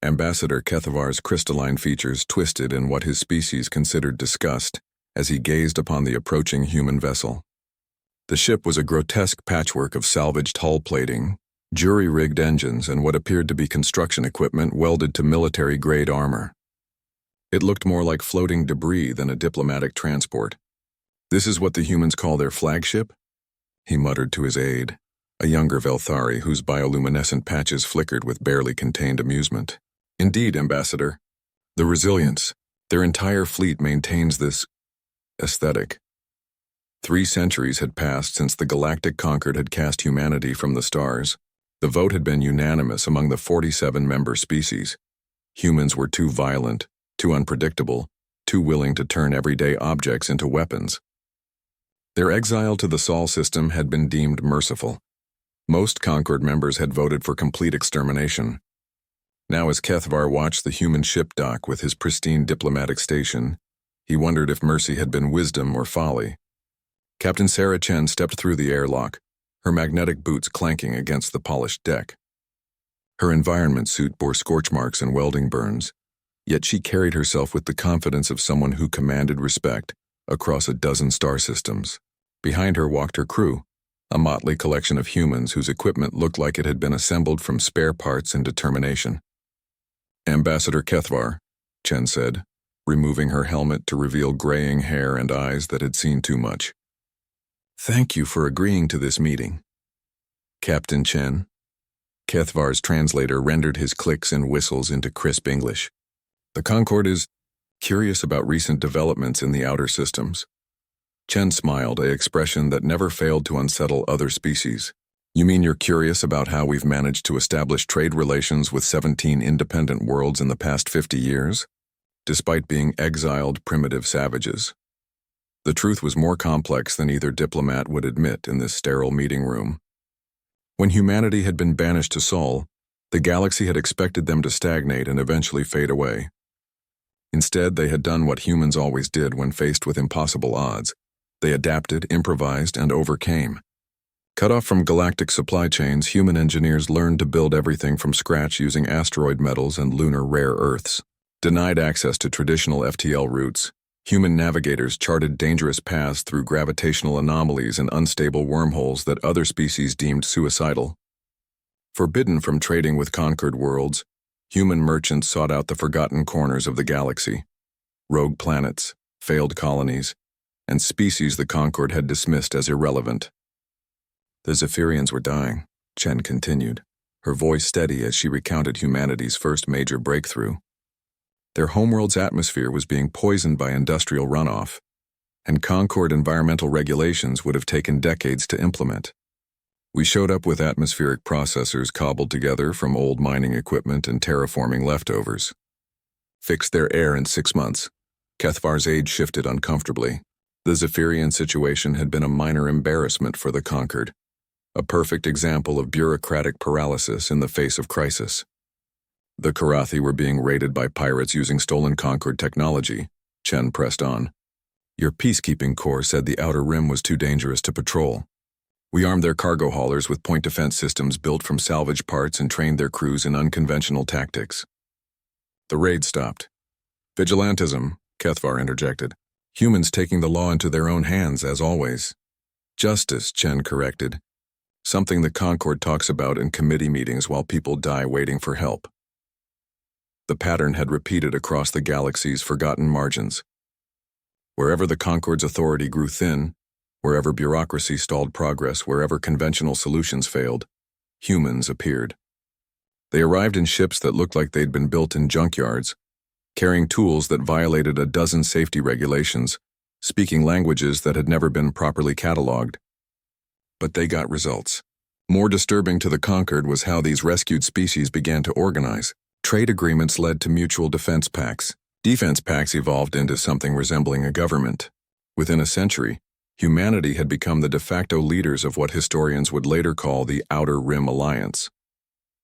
Ambassador Kethavar's crystalline features twisted in what his species considered disgust as he gazed upon the approaching human vessel. The ship was a grotesque patchwork of salvaged hull plating, jury-rigged engines, and what appeared to be construction equipment welded to military-grade armor. It looked more like floating debris than a diplomatic transport. "This is what the humans call their flagship?" he muttered to his aide, a younger Velthari whose bioluminescent patches flickered with barely contained amusement. "Indeed, Ambassador. The resilience. Their entire fleet maintains this aesthetic. 3 centuries had passed since the Galactic Concord had cast humanity from the stars. The vote had been unanimous among the 47 member species. Humans were too violent, too unpredictable, too willing to turn everyday objects into weapons. Their exile to the Sol system had been deemed merciful. Most Concord members had voted for complete extermination. Now, as Kethavar watched the human ship dock with his pristine diplomatic station, he wondered if mercy had been wisdom or folly. Captain Sarah Chen stepped through the airlock, her magnetic boots clanking against the polished deck. Her environment suit bore scorch marks and welding burns, yet she carried herself with the confidence of someone who commanded respect across a dozen star systems. Behind her walked her crew, a motley collection of humans whose equipment looked like it had been assembled from spare parts and determination. "Ambassador Kethavar," Chen said, removing her helmet to reveal graying hair and eyes that had seen too much. "Thank you for agreeing to this meeting." "Captain Chen." Kethavar's translator rendered his clicks and whistles into crisp English. "The Concord is curious about recent developments in the outer systems." Chen smiled, an expression that never failed to unsettle other species. "You mean you're curious about how we've managed to establish trade relations with 17 independent worlds in the past 50 years, despite being exiled primitive savages?" The truth was more complex than either diplomat would admit in this sterile meeting room. When humanity had been banished to Sol, the galaxy had expected them to stagnate and eventually fade away. Instead, they had done what humans always did when faced with impossible odds. They adapted, improvised, and overcame. Cut off from galactic supply chains, human engineers learned to build everything from scratch using asteroid metals and lunar rare earths. Denied access to traditional FTL routes, human navigators charted dangerous paths through gravitational anomalies and unstable wormholes that other species deemed suicidal. Forbidden from trading with conquered worlds, human merchants sought out the forgotten corners of the galaxy. Rogue planets, failed colonies, and species the Concord had dismissed as irrelevant. "The Zephyrians were dying," Chen continued, her voice steady as she recounted humanity's first major breakthrough. Their homeworld's atmosphere was being poisoned by industrial runoff, and Concord environmental regulations would have taken decades to implement. "We showed up with atmospheric processors cobbled together from old mining equipment and terraforming leftovers. Fixed their air in 6 months." Kethavar's aide shifted uncomfortably. The Zephyrian situation had been a minor embarrassment for the Concord, a perfect example of bureaucratic paralysis in the face of crisis. "The Karathi were being raided by pirates using stolen Concord technology," Chen pressed on. "Your peacekeeping corps said the Outer Rim was too dangerous to patrol. We armed their cargo haulers with point defense systems built from salvage parts and trained their crews in unconventional tactics." The raid stopped. "Vigilantism," Kethavar interjected. "Humans taking the law into their own hands, as always." "Justice," Chen corrected. "Something the Concord talks about in committee meetings while people die waiting for help." The pattern had repeated across the galaxy's forgotten margins. Wherever the Concord's authority grew thin, wherever bureaucracy stalled progress, wherever conventional solutions failed, humans appeared. They arrived in ships that looked like they'd been built in junkyards, carrying tools that violated a dozen safety regulations, speaking languages that had never been properly cataloged. But they got results. More disturbing to the Concord was how these rescued species began to organize. Trade agreements led to mutual defense pacts. Defense pacts evolved into something resembling a government. Within a century, humanity had become the de facto leaders of what historians would later call the Outer Rim Alliance.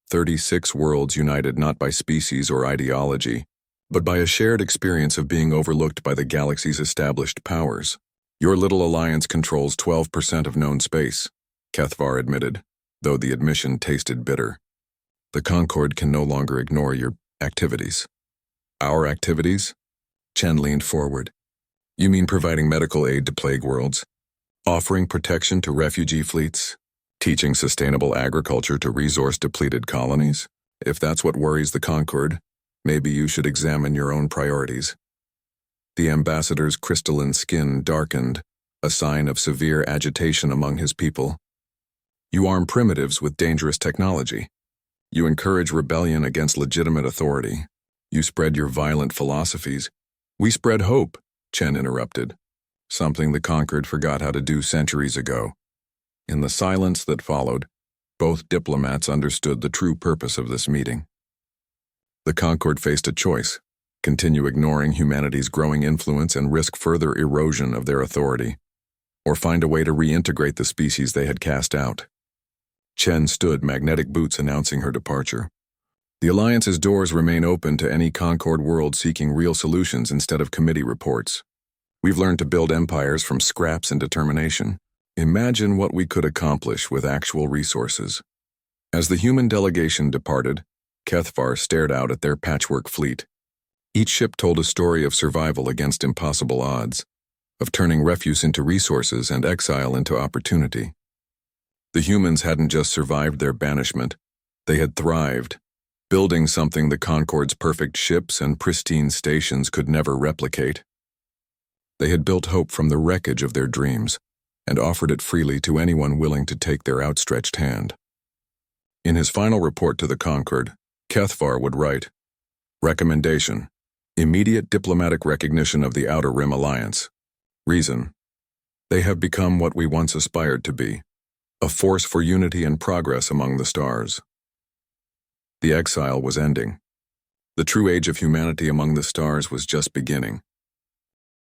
36 worlds united not by species or ideology, but by a shared experience of being overlooked by the galaxy's established powers. "Your little alliance controls 12% of known space," Kethavar admitted, though the admission tasted bitter. "The Concord can no longer ignore your Activities. Our activities? Chen leaned forward. You mean providing medical aid to plague worlds? Offering protection to refugee fleets? Teaching sustainable agriculture to resource-depleted colonies? If that's what worries the Concord, maybe you should examine your own priorities. The ambassador's crystalline skin darkened, a sign of severe agitation among his people. You arm primitives with dangerous technology. You encourage rebellion against legitimate authority. You spread your violent philosophies. We spread hope, Chen interrupted, something the Conquered forgot how to do centuries ago. In the silence that followed, both diplomats understood the true purpose of this meeting. The Concord faced a choice: continue ignoring humanity's growing influence and risk further erosion of their authority, or find a way to reintegrate the species they had cast out. Chen stood, magnetic boots announcing her departure. The Alliance's doors remain open to any Concord world seeking real solutions instead of committee reports. We've learned to build empires from scraps and determination. Imagine what we could accomplish with actual resources. As the human delegation departed, Kethvar stared out at their patchwork fleet. Each ship told a story of survival against impossible odds, of turning refuse into resources and exile into opportunity. The humans hadn't just survived their banishment, they had thrived, building something the Concord's perfect ships and pristine stations could never replicate. They had built hope from the wreckage of their dreams, and offered it freely to anyone willing to take their outstretched hand. In his final report to the Concord, Kethvar would write, Recommendation: immediate diplomatic recognition of the Outer Rim Alliance. Reason: they have become what we once aspired to be, a force for unity and progress among the stars. The exile was ending. The true age of humanity among the stars was just beginning.